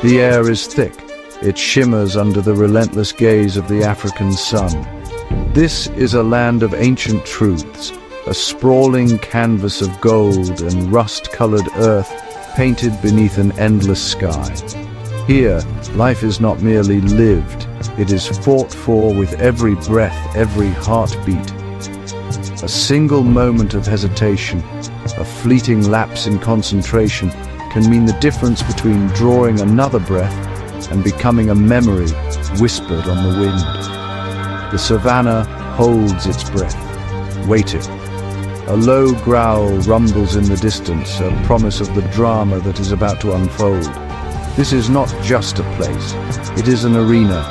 The air is thick. It shimmers under the relentless gaze of the African sun. This is a land of ancient truths, a sprawling canvas of gold and rust-colored earth painted beneath an endless sky. Here, life is not merely lived, it is fought for with every breath, every heartbeat. A single moment of hesitation, a fleeting lapse in concentration, can mean the difference between drawing another breath and becoming a memory whispered on the wind. The savannah holds its breath, waiting. A low growl rumbles in the distance, a promise of the drama that is about to unfold. This is not just a place, it is an arena,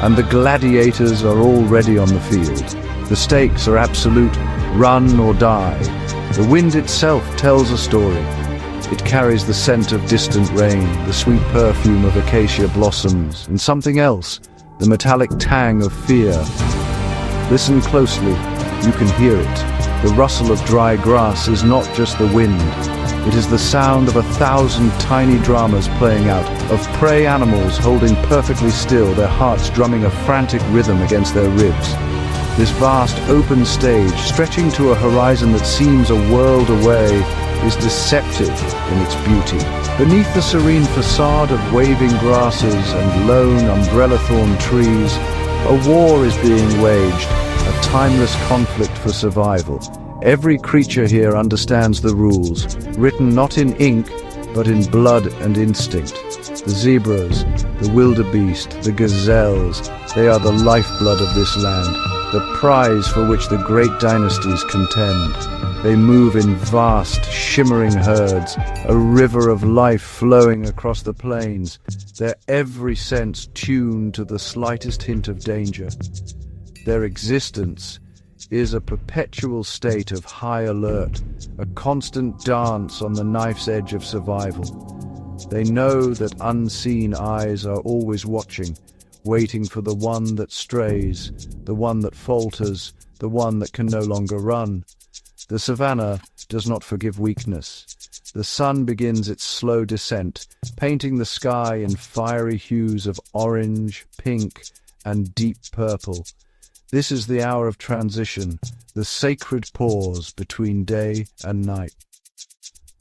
and the gladiators are already on the field. The stakes are absolute, run or die. The wind itself tells a story. It carries the scent of distant rain, the sweet perfume of acacia blossoms, and something else, the metallic tang of fear. Listen closely, you can hear it. The rustle of dry grass is not just the wind. It is the sound of 1,000 tiny dramas playing out, of prey animals holding perfectly still, their hearts drumming a frantic rhythm against their ribs. This vast open stage, stretching to a horizon that seems a world away, is deceptive in its beauty. Beneath the serene facade of waving grasses and lone umbrella-thorn trees, a war is being waged, a timeless conflict for survival. Every creature here understands the rules, written not in ink, but in blood and instinct. The zebras, the wildebeest, the gazelles, they are the lifeblood of this land, the prize for which the great dynasties contend. They move in vast, shimmering herds, a river of life flowing across the plains, their every sense tuned to the slightest hint of danger. Their existence is a perpetual state of high alert, a constant dance on the knife's edge of survival. They know that unseen eyes are always watching, waiting for the one that strays, the one that falters, the one that can no longer run. The savannah does not forgive weakness. The sun begins its slow descent, painting the sky in fiery hues of orange, pink, and deep purple. This is the hour of transition, the sacred pause between day and night.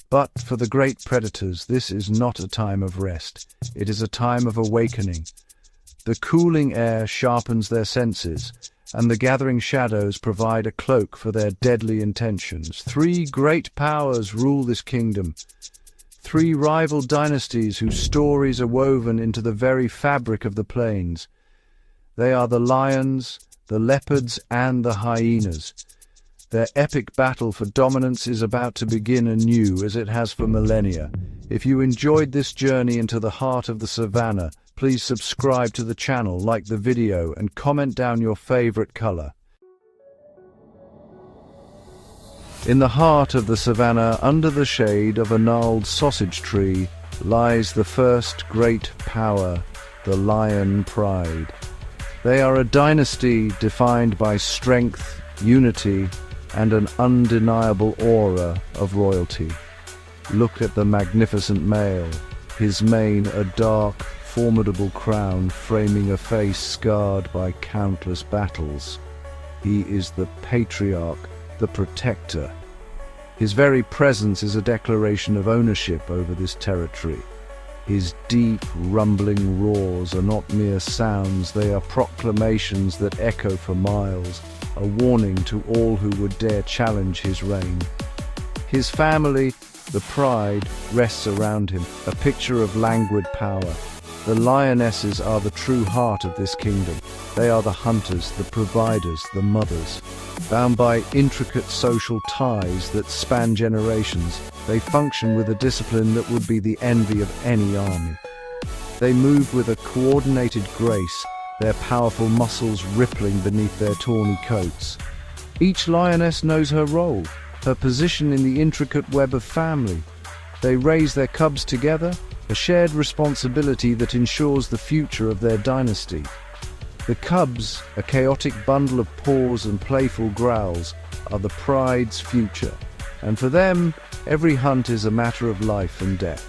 But for the great predators, this is not a time of rest. It is a time of awakening. The cooling air sharpens their senses, and the gathering shadows provide a cloak for their deadly intentions. 3 great powers rule this kingdom. 3 rival dynasties whose stories are woven into the very fabric of the plains. They are the lions, the leopards, and the hyenas. Their epic battle for dominance is about to begin anew, as it has for millennia. If you enjoyed this journey into the heart of the savannah, please subscribe to the channel, like the video, and comment down your favorite color. In the heart of the savannah, under the shade of a gnarled sausage tree, lies the first great power, the lion pride. They are a dynasty defined by strength, unity, and an undeniable aura of royalty. Look at the magnificent male, his mane a dark, formidable crown framing a face scarred by countless battles. He is the patriarch, the protector. His very presence is a declaration of ownership over this territory. His deep, rumbling roars are not mere sounds, they are proclamations that echo for miles, a warning to all who would dare challenge his reign. His family, the pride, rests around him, a picture of languid power. The lionesses are the true heart of this kingdom. They are the hunters, the providers, the mothers. Bound by intricate social ties that span generations, they function with a discipline that would be the envy of any army. They move with a coordinated grace, their powerful muscles rippling beneath their tawny coats. Each lioness knows her role, her position in the intricate web of family. They raise their cubs together, a shared responsibility that ensures the future of their dynasty. The cubs, a chaotic bundle of paws and playful growls, are the pride's future, and for them, every hunt is a matter of life and death.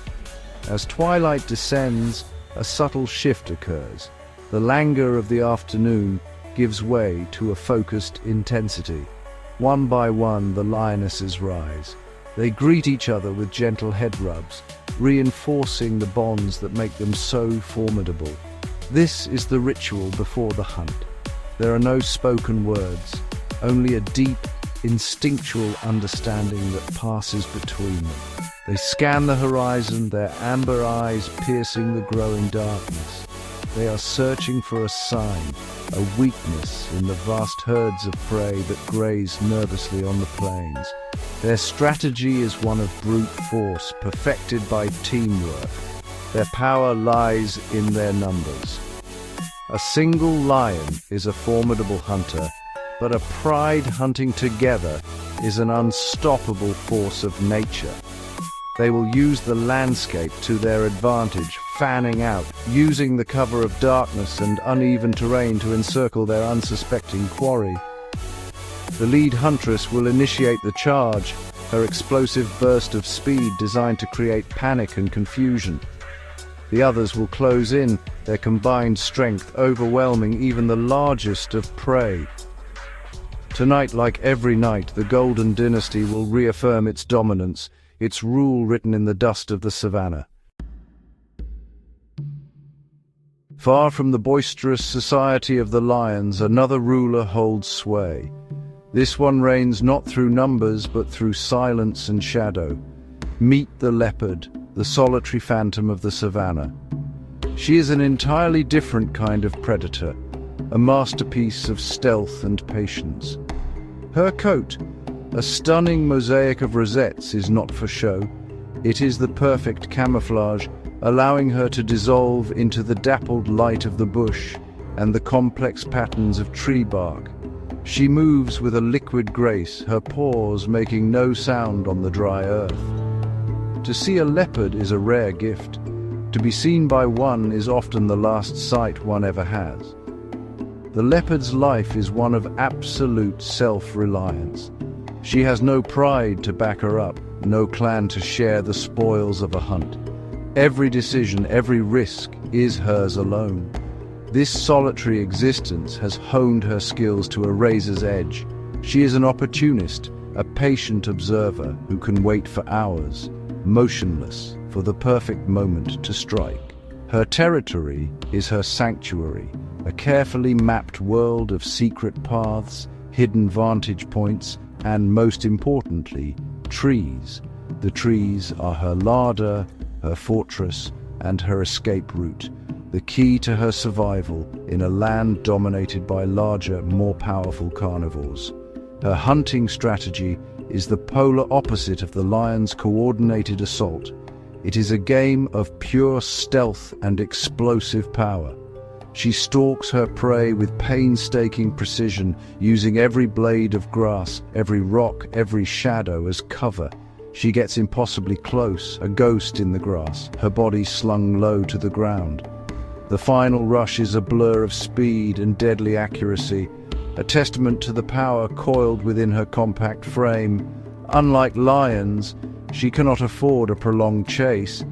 As twilight descends, a subtle shift occurs. The languor of the afternoon gives way to a focused intensity. One by one, the lionesses rise. They greet each other with gentle head rubs, reinforcing the bonds that make them so formidable. This is the ritual before the hunt. There are no spoken words, only a deep, instinctual understanding that passes between them. They scan the horizon, their amber eyes piercing the growing darkness. They are searching for a sign, a weakness in the vast herds of prey that graze nervously on the plains. Their strategy is one of brute force, perfected by teamwork. Their power lies in their numbers. A single lion is a formidable hunter, but a pride hunting together is an unstoppable force of nature. They will use the landscape to their advantage, fanning out, using the cover of darkness and uneven terrain to encircle their unsuspecting quarry. The lead huntress will initiate the charge, her explosive burst of speed designed to create panic and confusion. The others will close in, their combined strength overwhelming even the largest of prey. Tonight, like every night, the Golden Dynasty will reaffirm its dominance, its rule written in the dust of the savannah. Far from the boisterous society of the lions, another ruler holds sway. This one reigns not through numbers, but through silence and shadow. Meet the leopard, the solitary phantom of the savannah. She is an entirely different kind of predator, a masterpiece of stealth and patience. Her coat, a stunning mosaic of rosettes, is not for show. It is the perfect camouflage, allowing her to dissolve into the dappled light of the bush and the complex patterns of tree bark. She moves with a liquid grace, her paws making no sound on the dry earth. To see a leopard is a rare gift. To be seen by one is often the last sight one ever has. The leopard's life is one of absolute self-reliance. She has no pride to back her up, no clan to share the spoils of a hunt. Every decision, every risk is hers alone. This solitary existence has honed her skills to a razor's edge. She is an opportunist, a patient observer who can wait for hours, motionless, for the perfect moment to strike. Her territory is her sanctuary, a carefully mapped world of secret paths, hidden vantage points, and most importantly, trees. The trees are her larder, her fortress, and her escape route, the key to her survival in a land dominated by larger, more powerful carnivores. Her hunting strategy is the polar opposite of the lion's coordinated assault. It is a game of pure stealth and explosive power. She stalks her prey with painstaking precision, using every blade of grass, every rock, every shadow as cover. She gets impossibly close, a ghost in the grass, her body slung low to the ground. The final rush is a blur of speed and deadly accuracy, a testament to the power coiled within her compact frame. Unlike lions, she cannot afford a prolonged chase.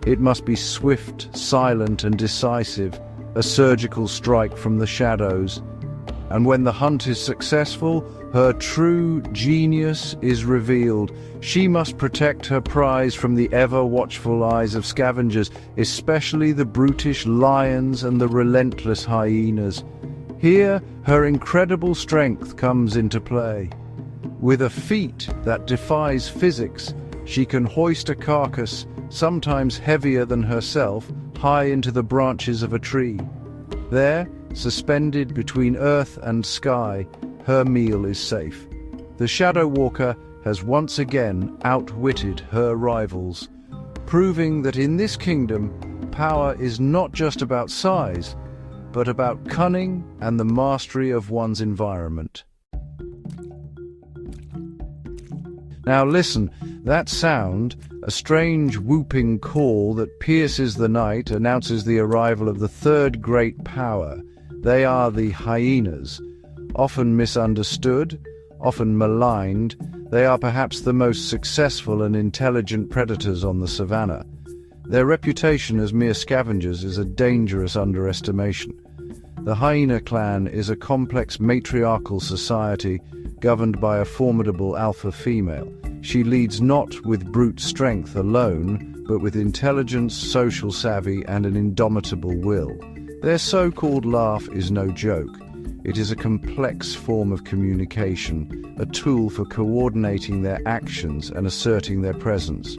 It must be swift, silent, and decisive, a surgical strike from the shadows. And when the hunt is successful, her true genius is revealed. She must protect her prize from the ever-watchful eyes of scavengers, especially the brutish lions and the relentless hyenas. Here, her incredible strength comes into play. With a feat that defies physics, she can hoist a carcass, sometimes heavier than herself, high into the branches of a tree. There, suspended between earth and sky, her meal is safe. The Shadow Walker has once again outwitted her rivals, proving that in this kingdom, power is not just about size, but about cunning and the mastery of one's environment. Now listen, that sound, a strange whooping call that pierces the night, announces the arrival of the third great power. They are the hyenas. Often misunderstood, often maligned, they are perhaps the most successful and intelligent predators on the savannah. Their reputation as mere scavengers is a dangerous underestimation. The Hyena clan is a complex matriarchal society governed by a formidable alpha female. She leads not with brute strength alone, but with intelligence, social savvy, and an indomitable will. Their so-called laugh is no joke. It is a complex form of communication, a tool for coordinating their actions and asserting their presence.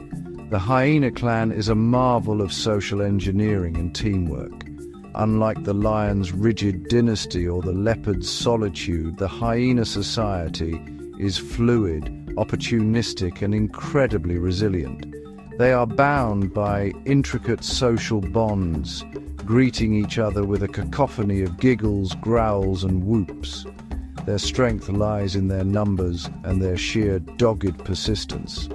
The Hyena clan is a marvel of social engineering and teamwork. Unlike the lion's rigid dynasty or the leopard's solitude, the hyena society is fluid, opportunistic, and incredibly resilient. They are bound by intricate social bonds, greeting each other with a cacophony of giggles, growls, and whoops. Their strength lies in their numbers and their sheer dogged persistence.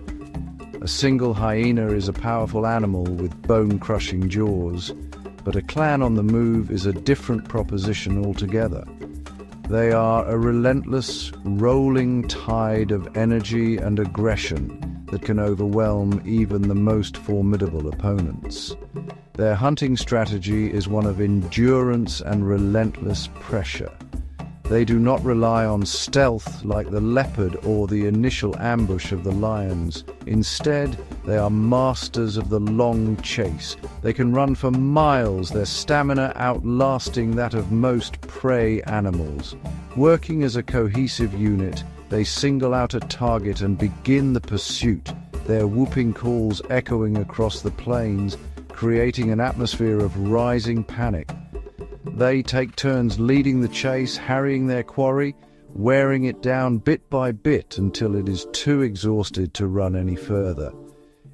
A single hyena is a powerful animal with bone-crushing jaws, but a clan on the move is a different proposition altogether. They are a relentless, rolling tide of energy and aggression that can overwhelm even the most formidable opponents. Their hunting strategy is one of endurance and relentless pressure. They do not rely on stealth like the leopard or the initial ambush of the lions. Instead, they are masters of the long chase. They can run for miles, their stamina outlasting that of most prey animals. Working as a cohesive unit, they single out a target and begin the pursuit, their whooping calls echoing across the plains, creating an atmosphere of rising panic. They take turns leading the chase, harrying their quarry, wearing it down bit by bit until it is too exhausted to run any further.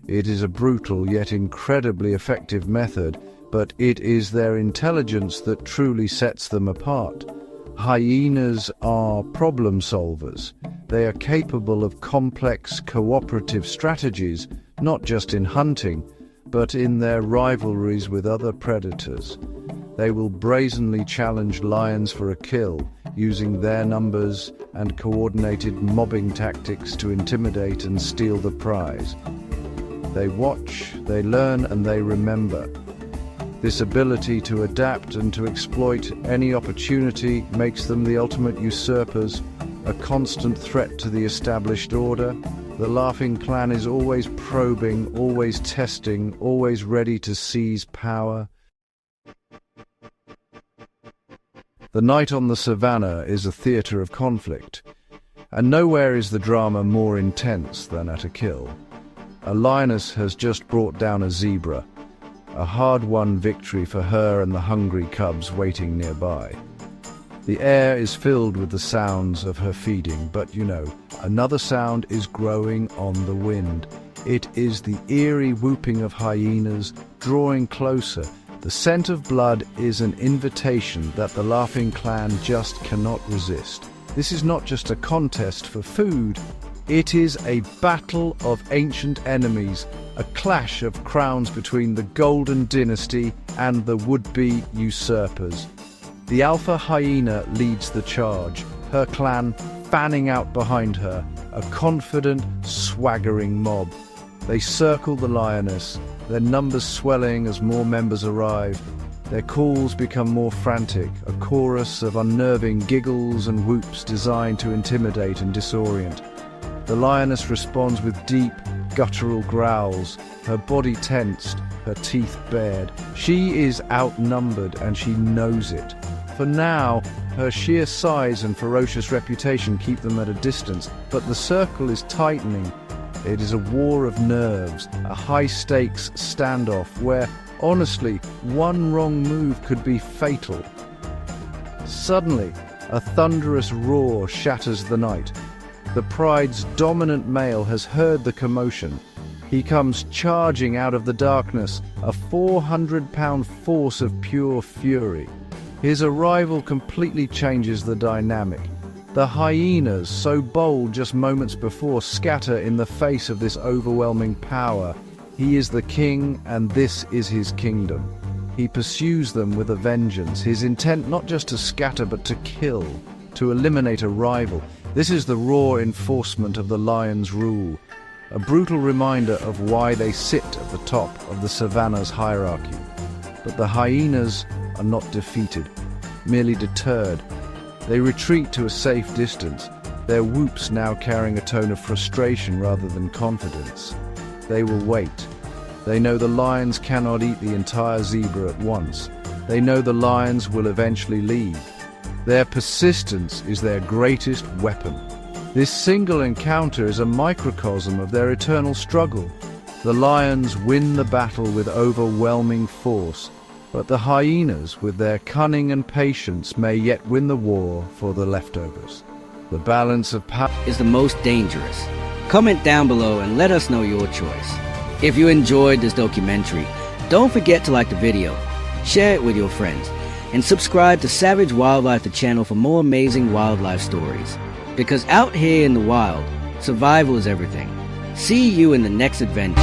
It is a brutal yet incredibly effective method, but it is their intelligence that truly sets them apart. Hyenas are problem solvers. They are capable of complex cooperative strategies, not just in hunting, but in their rivalries with other predators. They will brazenly challenge lions for a kill, using their numbers and coordinated mobbing tactics to intimidate and steal the prize. They watch, they learn, and they remember. This ability to adapt and to exploit any opportunity makes them the ultimate usurpers, a constant threat to the established order. The Laughing Clan is always probing, always testing, always ready to seize power. The night on the savannah is a theatre of conflict, and nowhere is the drama more intense than at a kill. A lioness has just brought down a zebra, a hard-won victory for her and the hungry cubs waiting nearby. The air is filled with the sounds of her feeding, but another sound is growing on the wind. It is the eerie whooping of hyenas drawing closer. The scent of blood is an invitation that the Laughing Clan just cannot resist. This is not just a contest for food, it is a battle of ancient enemies, a clash of crowns between the Golden Dynasty and the would-be usurpers. The alpha hyena leads the charge, her clan fanning out behind her, a confident, swaggering mob. They circle the lioness, their numbers swelling as more members arrive. Their calls become more frantic, a chorus of unnerving giggles and whoops designed to intimidate and disorient. The lioness responds with deep, guttural growls, her body tensed, her teeth bared. She is outnumbered and she knows it. For now, her sheer size and ferocious reputation keep them at a distance, but the circle is tightening. It is a war of nerves, a high-stakes standoff where, honestly, one wrong move could be fatal. Suddenly, a thunderous roar shatters the night. The pride's dominant male has heard the commotion. He comes charging out of the darkness, a 400-pound force of pure fury. His arrival completely changes the dynamic. The hyenas, so bold just moments before, scatter in the face of this overwhelming power. He is the king, and this is his kingdom. He pursues them with a vengeance, his intent not just to scatter but to kill, to eliminate a rival. This is the raw enforcement of the lion's rule. a brutal reminder of why they sit at the top of the savanna's hierarchy. But the hyenas are not defeated, merely deterred. They retreat to a safe distance, their whoops now carrying a tone of frustration rather than confidence. They will wait. They know the lions cannot eat the entire zebra at once. They know the lions will eventually leave. Their persistence is their greatest weapon. This single encounter is a microcosm of their eternal struggle. The lions win the battle with overwhelming force, but the hyenas, with their cunning and patience, may yet win the war for the leftovers. The balance of power is the most dangerous. Comment down below and let us know your choice. If you enjoyed this documentary, don't forget to like the video, share it with your friends, and subscribe to Savage Wildlife, the channel, for more amazing wildlife stories. Because out here in the wild, survival is everything. See you in the next adventure.